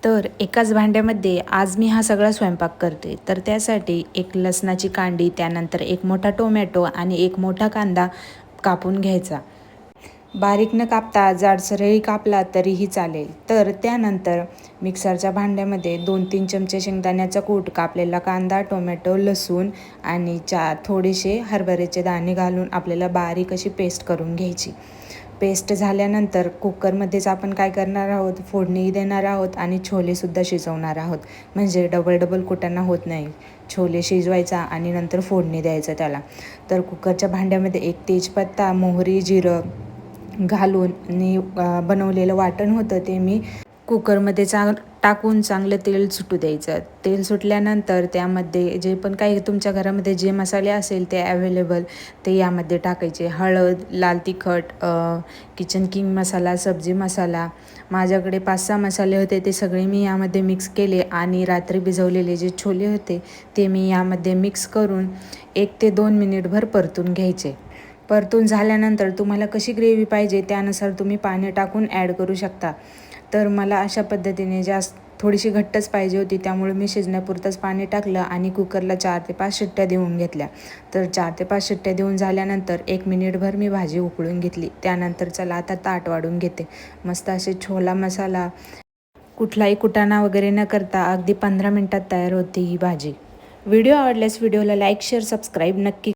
तर एकाच भांड्यामध्ये आज मी हा सगळा स्वयंपाक करते. तर त्यासाठी एक लसणाची कांडी, त्यानंतर एक मोठा टोमॅटो आणि एक मोठा कांदा कापून घ्यायचा. बारीक न कापता जाडसरही कापला तरीही चालेल. तर त्यानंतर मिक्सरच्या भांड्यामध्ये 2-3 चमचे शेंगदाण्याचा कूट, कापलेला कांदा, टोमॅटो, लसूण आणि थोडेसे हरभऱ्याचे दाणे घालून आपल्याला बारीक अशी पेस्ट करून घ्यायची. पेस्ट झाल्यानंतर कुकरमध्येच आपण काय करणार आहोत, फोडणी देणार आहोत आणि छोलेसुद्धा शिजवणार आहोत. म्हणजे डबल कुटाणा होत नाही. छोले शिजवायचा आणि नंतर फोडणी द्यायचं त्याला. तर कुकरच्या भांड्यामध्ये एक तेजपत्ता, मोहरी, जिरं घालून आणि बनवलेलं वाटण होतं ते मी कुकरमध्ये टाकून चांगलं तेल सुटू द्यायचं. तेल सुटल्यानंतर त्यामध्ये जे पण काही तुमच्या घरामध्ये जे मसाले असेल ते अवेलेबल ते यामध्ये टाकायचे. हळद, लाल तिखट, किचन किंग मसाला, सब्जी मसाला, माझ्याकडे 5-6 मसाले होते ते सगळे मी यामध्ये मिक्स केले आणि रात्री भिजवलेले जे छोले होते ते मी यामध्ये मिक्स करून 1 ते 2 मिनिटभर परतून घ्यायचे. परतून झाल्यानंतर तुम्हाला कशी ग्रेव्ही पाहिजे त्यानुसार तुम्ही पाणी टाकून ॲड करू शकता. तर मला अशा पद्धतीने थोडीशी घट्टच पाहिजे होती, त्यामुळे मी शिजण्यापुरतंच पाणी टाकलं आणि कुकरला 4 ते 5 शिट्ट्या देऊन घेतल्या. तर 4 ते 5 शिट्ट्या देऊन झाल्यानंतर 1 मिनिटभर मी भाजी उकळून घेतली. त्यानंतर चला आता ताट वाढून घेते. मस्त असे छोला मसाला, कुठलाही कुटाणा वगैरे न करता अगदी 15 मिनिटात तयार होते ही भाजी. व्हिडिओ आवडल्यास व्हिडिओला लाईक, शेअर, सबस्क्राईब नक्की